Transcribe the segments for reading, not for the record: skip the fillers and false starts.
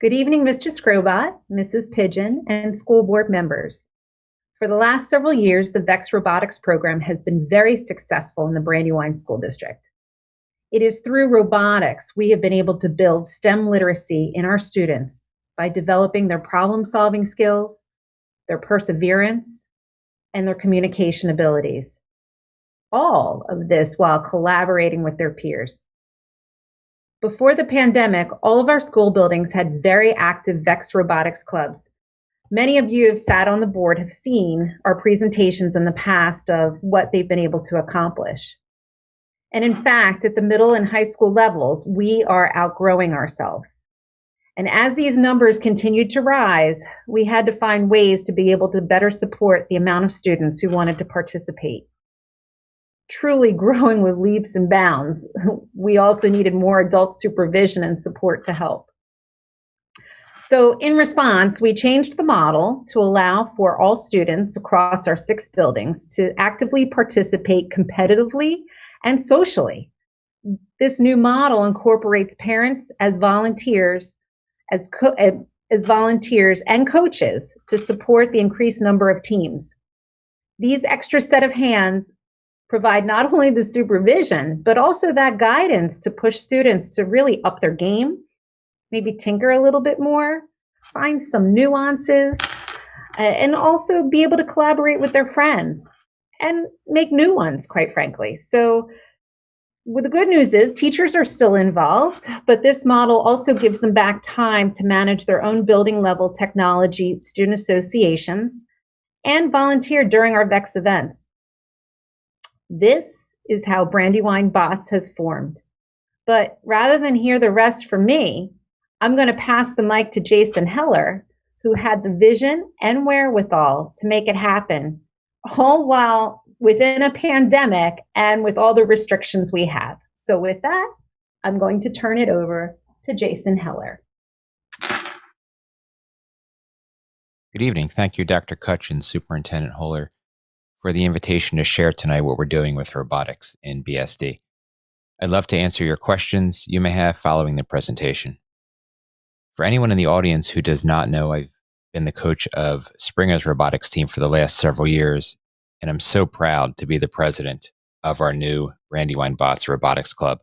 Good evening, Mr. Scroba, Mrs. Pigeon, and school board members. For the last several years, the VEX robotics program has been very successful in the Brandywine School District. It is through robotics we have been able to build STEM literacy in our students by developing their problem-solving skills, their perseverance, and their communication abilities. All of this while collaborating with their peers. Before the pandemic, all of our school buildings had very active VEX robotics clubs. Many of you have sat on the board, have seen our presentations in the past of what they've been able to accomplish. And in fact, at the middle and high school levels, we are outgrowing ourselves. And as these numbers continued to rise, we had to find ways to be able to better support the amount of students who wanted to participate. Truly growing with leaps and bounds, we also needed more adult supervision and support to help. So in response, we changed the model to allow for all students across our 6 buildings to actively participate competitively and socially. This new model incorporates parents as volunteers, as volunteers and coaches to support the increased number of teams. These extra set of hands provide not only the supervision, but also that guidance to push students to really up their game, maybe tinker a little bit more, find some nuances, and also be able to collaborate with their friends and make new ones, quite frankly. So well, the good news is teachers are still involved, but this model also gives them back time to manage their own building level technology student associations and volunteer during our VEX events. This is how Brandywine Bots has formed. But rather than hear the rest from me, I'm going to pass the mic to Jason Heller, who had the vision and wherewithal to make it happen, all while within a pandemic and with all the restrictions we have. So with that, I'm going to turn it over to Jason Heller. Good evening. Thank you, Dr. Kutch and Superintendent Holler, for the invitation to share tonight what we're doing with robotics in BSD. I'd love to answer your questions you may have following the presentation. For anyone in the audience who does not know, I've been the coach of Springer's robotics team for the last several years, and I'm so proud to be the president of our new Brandywine Bots Robotics Club,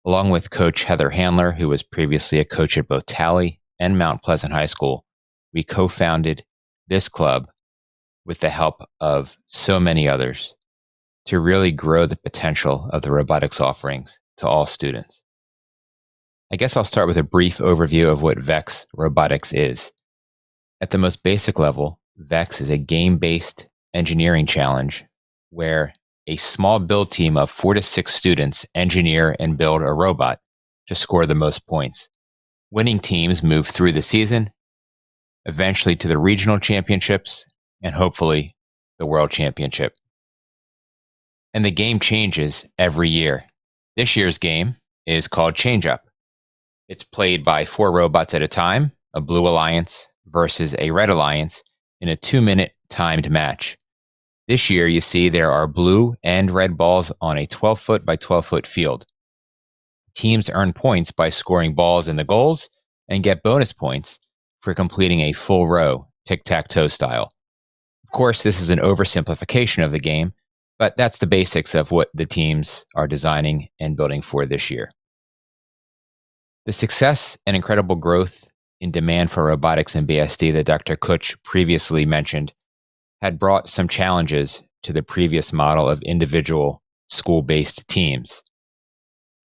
along with Coach Heather Handler, who was previously a coach at both Tally and Mount Pleasant High School. We co-founded this club with the help of so many others to really grow the potential of the robotics offerings to all students. I guess I'll start with a brief overview of what VEX robotics is. At the most basic level, VEX is a game-based engineering challenge where a small build team of 4 to 6 students engineer and build a robot to score the most points. Winning teams move through the season, eventually to the regional championships, and hopefully the World Championship. And the game changes every year. This year's game is called Change Up. It's played by 4 robots at a time, a blue alliance versus a red alliance in a 2-minute timed match. This year, you see there are blue and red balls on a 12-foot by 12-foot field. Teams earn points by scoring balls in the goals and get bonus points for completing a full row, tic-tac-toe style. Of course, this is an oversimplification of the game, but that's the basics of what the teams are designing and building for this year. The success and incredible growth in demand for robotics in BSD that Dr. Kutch previously mentioned had brought some challenges to the previous model of individual school-based teams.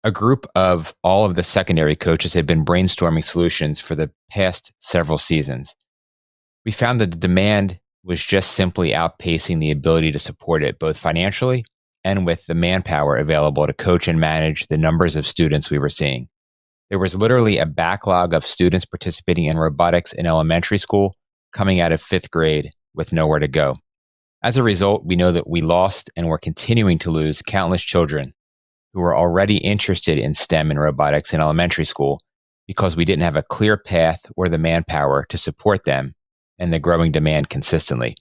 A group of all of the secondary coaches had been brainstorming solutions for the past several seasons. We found that the demand was just simply outpacing the ability to support it, both financially and with the manpower available to coach and manage the numbers of students we were seeing. There was literally a backlog of students participating in robotics in elementary school coming out of 5th grade with nowhere to go. As a result, we know that we lost and we're continuing to lose countless children who were already interested in STEM and robotics in elementary school because we didn't have a clear path or the manpower to support them and the growing demand consistently.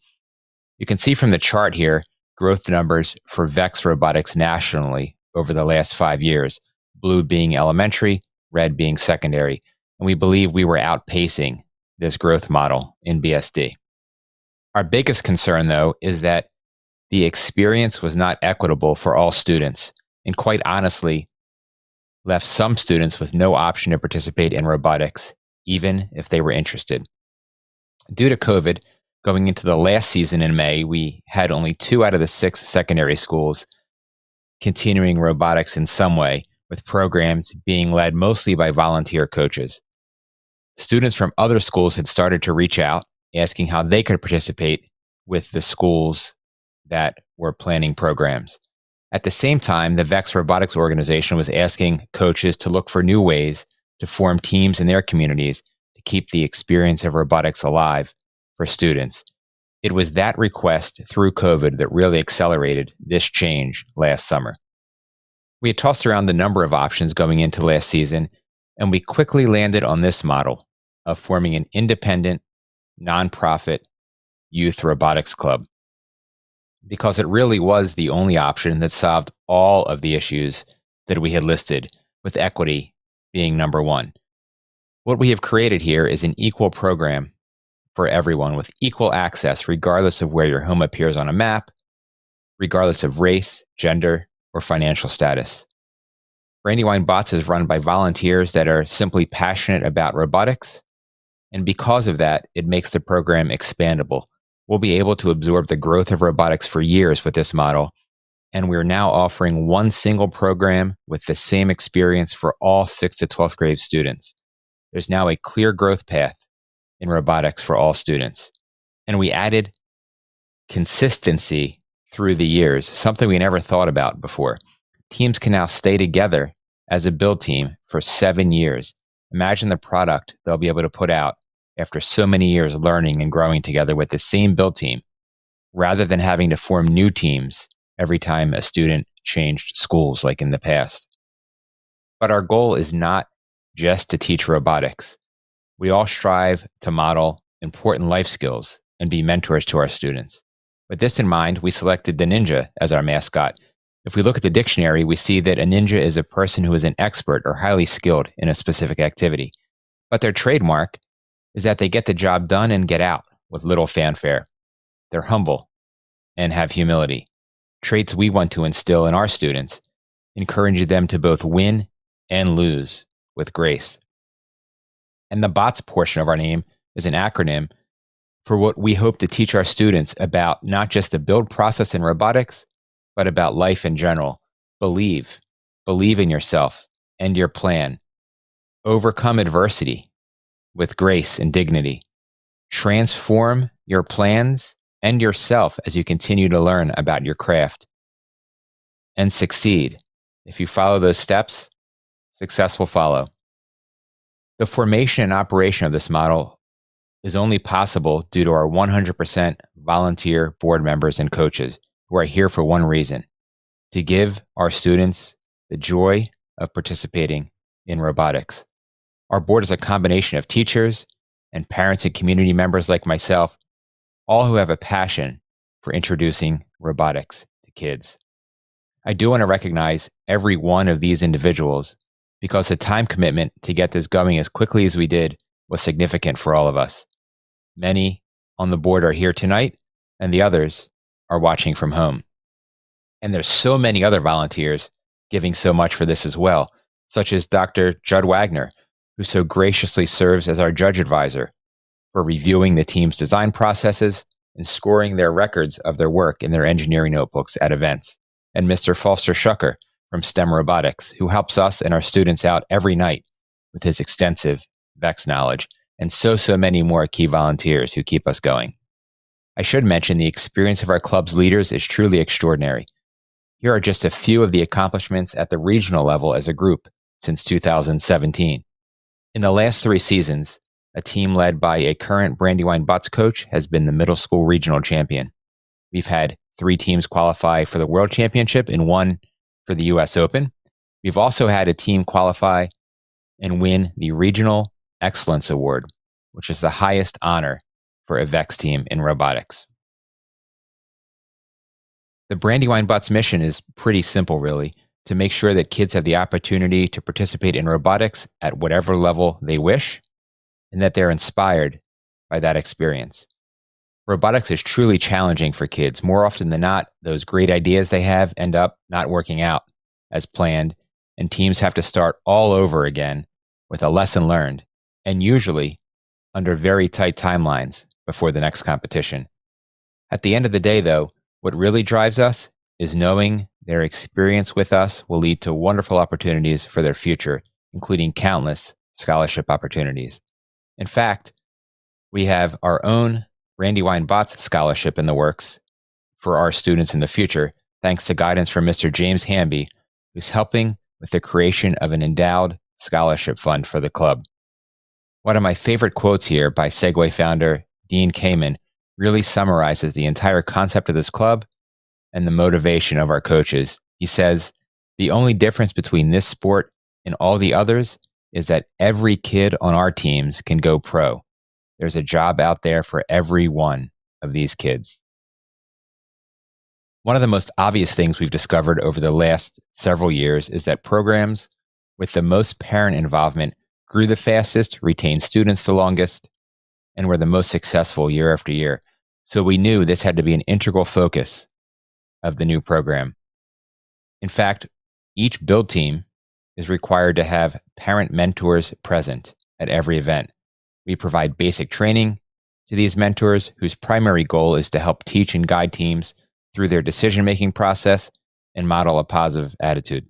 You can see from the chart here growth numbers for VEX robotics nationally over the last 5 years, blue being elementary, red being secondary. and we believe we were outpacing this growth model in BSD. Our biggest concern, though, is that the experience was not equitable for all students, and quite honestly, left some students with no option to participate in robotics, even if they were interested. Due to COVID, going into the last season in May, we had only 2 out of the 6 secondary schools continuing robotics in some way, with programs being led mostly by volunteer coaches. Students from other schools had started to reach out, asking how they could participate with the schools that were planning programs. At the same time, the VEX Robotics organization was asking coaches to look for new ways to form teams in their communities to keep the experience of robotics alive for students. It was that request through COVID that really accelerated this change last summer. We had tossed around the number of options going into last season, and we quickly landed on this model of forming an independent, nonprofit youth robotics club, because it really was the only option that solved all of the issues that we had listed, with equity being number one. What we have created here is an equal program for everyone with equal access, regardless of where your home appears on a map, regardless of race, gender, or financial status. Brandywine Bots is run by volunteers that are simply passionate about robotics, and because of that, it makes the program expandable. We'll be able to absorb the growth of robotics for years with this model, and we're now offering one single program with the same experience for all 6th to 12th grade students. There's now a clear growth path in robotics for all students. And we added consistency through the years, something we never thought about before. Teams can now stay together as a build team for 7 years. Imagine the product they'll be able to put out after so many years learning and growing together with the same build team, rather than having to form new teams every time a student changed schools like in the past. But our goal is not just to teach robotics. We all strive to model important life skills and be mentors to our students. With this in mind, we selected the ninja as our mascot. If we look at the dictionary, we see that a ninja is a person who is an expert or highly skilled in a specific activity. But their trademark is that they get the job done and get out with little fanfare. They're humble and have humility, traits we want to instill in our students, encouraging them to both win and lose with grace. And the BOTS portion of our name is an acronym for what we hope to teach our students about not just the build process in robotics, but about life in general. Believe in yourself and your plan. Overcome adversity with grace and dignity. Transform your plans and yourself as you continue to learn about your craft. And succeed. If you follow those steps, success will follow. The formation and operation of this model is only possible due to our 100% volunteer board members and coaches who are here for one reason: to give our students the joy of participating in robotics. Our board is a combination of teachers and parents and community members like myself, all who have a passion for introducing robotics to kids. I do want to recognize every one of these individuals because the time commitment to get this going as quickly as we did was significant for all of us. Many on the board are here tonight, and the others are watching from home. And there's so many other volunteers giving so much for this as well, such as Dr. Judd Wagner, who so graciously serves as our judge advisor for reviewing the team's design processes and scoring their records of their work in their engineering notebooks at events, and Mr. Foster Shucker from STEM Robotics, who helps us and our students out every night with his extensive VEX knowledge, and so many more key volunteers who keep us going. I should mention the experience of our club's leaders is truly extraordinary. Here are just a few of the accomplishments at the regional level as a group since 2017. In the last 3 seasons, a team led by a current Brandywine Bots coach has been the middle school regional champion. We've had 3 teams qualify for the World Championship and 1 for the US Open. We've also had a team qualify and win the Regional Excellence Award, which is the highest honor for a VEX team in robotics. The Brandywine Bots mission is pretty simple, really. to make sure that kids have the opportunity to participate in robotics at whatever level they wish, and that they're inspired by that experience. Robotics is truly challenging for kids. More often than not, those great ideas they have end up not working out as planned, and teams have to start all over again with a lesson learned, and usually under very tight timelines before the next competition. At the end of the day, though, what really drives us is knowing their experience with us will lead to wonderful opportunities for their future, including countless scholarship opportunities. In fact, we have our own Brandywine Bots Scholarship in the works for our students in the future, thanks to guidance from Mr. James Hamby, who's helping with the creation of an endowed scholarship fund for the club. One of my favorite quotes here by Segway founder Dean Kamen really summarizes the entire concept of this club and the motivation of our coaches. He says, "The only difference between this sport and all the others is that every kid on our teams can go pro. There's a job out there for every one of these kids." One of the most obvious things we've discovered over the last several years is that programs with the most parent involvement grew the fastest, retained students the longest, and were the most successful year after year. So we knew this had to be an integral focus of the new program. In fact, each build team is required to have parent mentors present at every event. We provide basic training to these mentors whose primary goal is to help teach and guide teams through their decision-making process and model a positive attitude.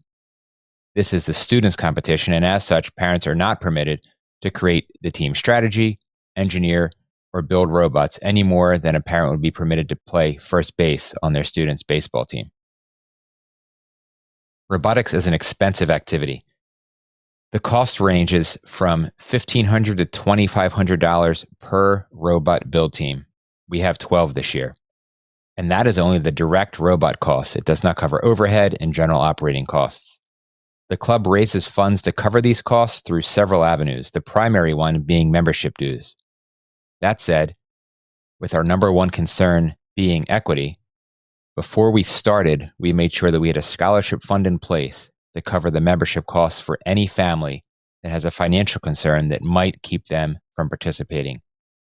This is the students' competition, and as such, parents are not permitted to create the team strategy, engineer, or build robots any more than a parent would be permitted to play first base on their student's baseball team. Robotics is an expensive activity. The cost ranges from $1,500 to $2,500 per robot build team. We have 12 this year. And that is only the direct robot costs. It does not cover overhead and general operating costs. The club raises funds to cover these costs through several avenues, the primary one being membership dues. That said, with our number one concern being equity, before we started, we made sure that we had a scholarship fund in place to cover the membership costs for any family that has a financial concern that might keep them from participating.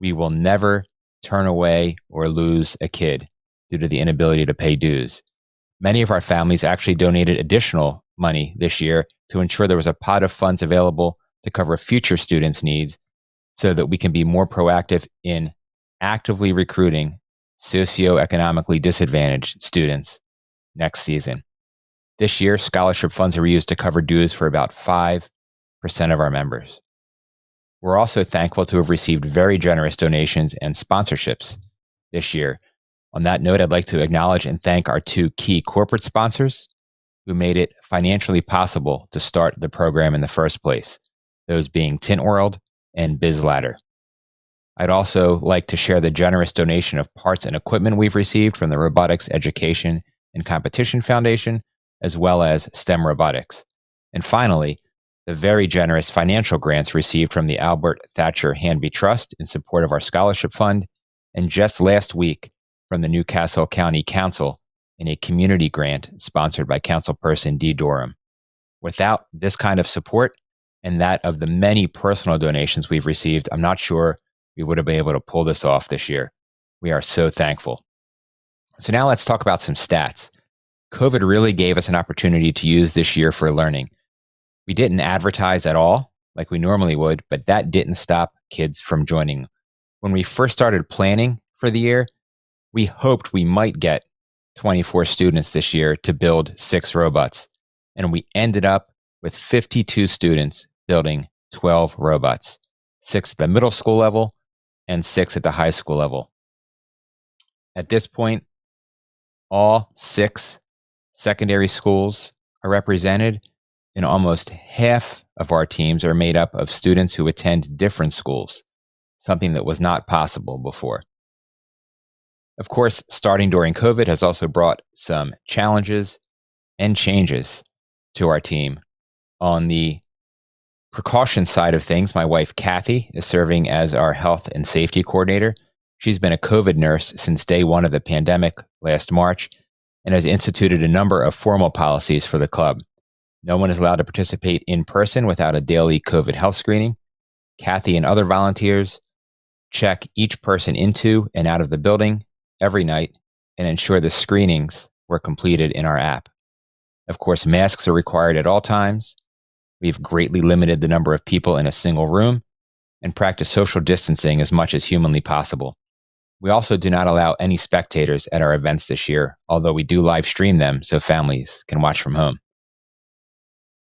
We will never turn away or lose a kid due to the inability to pay dues. Many of our families actually donated additional money this year to ensure there was a pot of funds available to cover future students' needs so that we can be more proactive in actively recruiting socioeconomically disadvantaged students next season. This year, scholarship funds are used to cover dues for about 5% of our members. We're also thankful to have received very generous donations and sponsorships this year. On that note, I'd like to acknowledge and thank our two key corporate sponsors who made it financially possible to start the program in the first place, those being Tint World and BizLadder. I'd also like to share the generous donation of parts and equipment we've received from the Robotics Education and Competition Foundation, as well as STEM Robotics. And finally, the very generous financial grants received from the Albert Thatcher Hanby Trust in support of our scholarship fund, and just last week from the Newcastle County Council in a community grant sponsored by Councilperson Dee Durham. Without this kind of support and that of the many personal donations we've received, I'm not sure we would have been able to pull this off this year. We are so thankful. So now let's talk about some stats. COVID really gave us an opportunity to use this year for learning. We didn't advertise at all like we normally would, but that didn't stop kids from joining. When we first started planning for the year, we hoped we might get 24 students this year to build 6 robots. And we ended up with 52 students building 12 robots, 6 at the middle school level and 6 at the high school level. At this point, all 6 secondary schools are represented, and almost half of our teams are made up of students who attend different schools, something that was not possible before. Of course, starting during COVID has also brought some challenges and changes to our team. On the precaution side of things, my wife, Kathy, is serving as our health and safety coordinator. She's been a COVID nurse since day one of the pandemic last March and has instituted a number of formal policies for the club. No one is allowed to participate in person without a daily COVID health screening. Kathy and other volunteers check each person into and out of the building every night and ensure the screenings were completed in our app. Of course, masks are required at all times. We've greatly limited the number of people in a single room and practice social distancing as much as humanly possible. We also do not allow any spectators at our events this year, although we do live stream them so families can watch from home.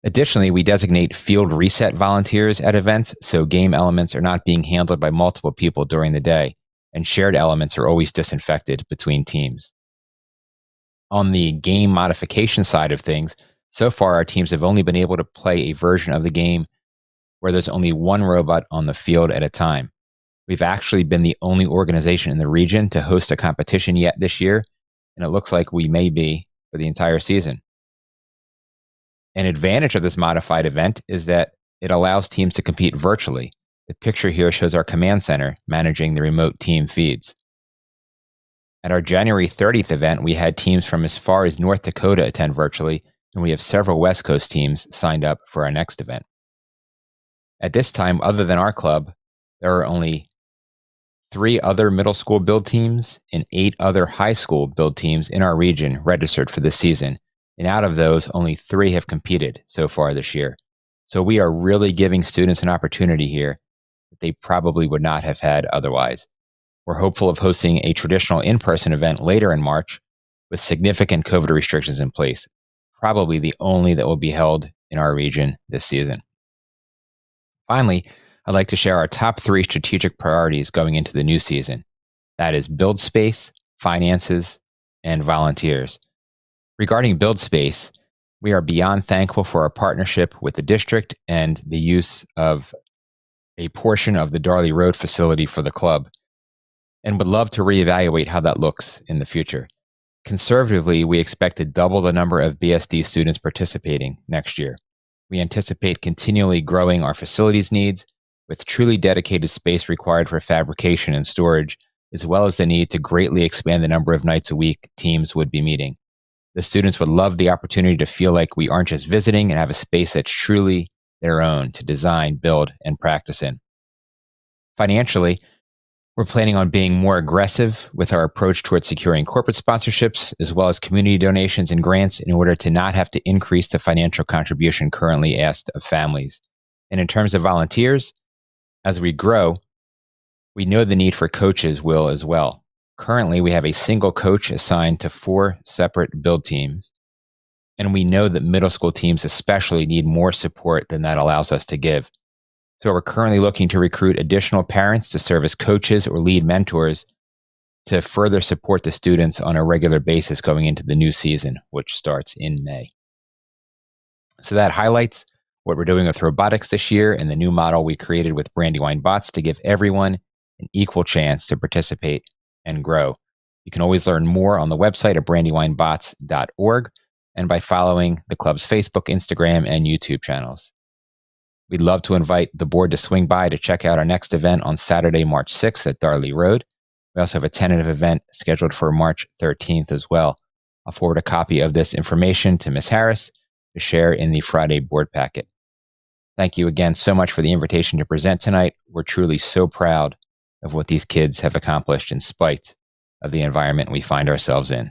Additionally, we designate field reset volunteers at events so game elements are not being handled by multiple people during the day, and shared elements are always disinfected between teams. On the game modification side of things, so far our teams have only been able to play a version of the game where there's only one robot on the field at a time. We've actually been the only organization in the region to host a competition yet this year, and it looks like we may be for the entire season. An advantage of this modified event is that it allows teams to compete virtually. The picture here shows our command center managing the remote team feeds. At our January 30th event, we had teams from as far as North Dakota attend virtually, and we have several West Coast teams signed up for our next event. At this time, other than our club, there are only 3 other middle school build teams and 8 other high school build teams in our region registered for this season. And out of those, only 3 have competed so far this year. So we are really giving students an opportunity here that they probably would not have had otherwise. We're hopeful of hosting a traditional in-person event later in March with significant COVID restrictions in place, probably the only that will be held in our region this season. Finally, I'd like to share our top 3 strategic priorities going into the new season. That is build space, finances, and volunteers. Regarding build space, we are beyond thankful for our partnership with the district and the use of a portion of the Darley Road facility for the club, and would love to reevaluate how that looks in the future. Conservatively, we expect to double the number of BSD students participating next year. We anticipate continually growing our facilities needs with truly dedicated space required for fabrication and storage, as well as the need to greatly expand the number of nights a week teams would be meeting. The students would love the opportunity to feel like we aren't just visiting and have a space that's truly their own to design, build, and practice in. Financially, we're planning on being more aggressive with our approach towards securing corporate sponsorships, as well as community donations and grants in order to not have to increase the financial contribution currently asked of families. And in terms of volunteers, as we grow, we know the need for coaches will as well. Currently, we have a single coach assigned to 4 separate build teams, and we know that middle school teams especially need more support than that allows us to give. So we're currently looking to recruit additional parents to serve as coaches or lead mentors to further support the students on a regular basis going into the new season, which starts in May. So that highlights what we're doing with robotics this year and the new model we created with Brandywine Bots to give everyone an equal chance to participate and grow. You can always learn more on the website at brandywinebots.org and by following the club's Facebook, Instagram, and YouTube channels. We'd love to invite the board to swing by to check out our next event on Saturday, March 6th at Darley Road. We also have a tentative event scheduled for March 13th as well. I'll forward a copy of this information to Ms. Harris to share in the Friday board packet. Thank you again so much for the invitation to present tonight. We're truly so proud of what these kids have accomplished in spite of the environment we find ourselves in.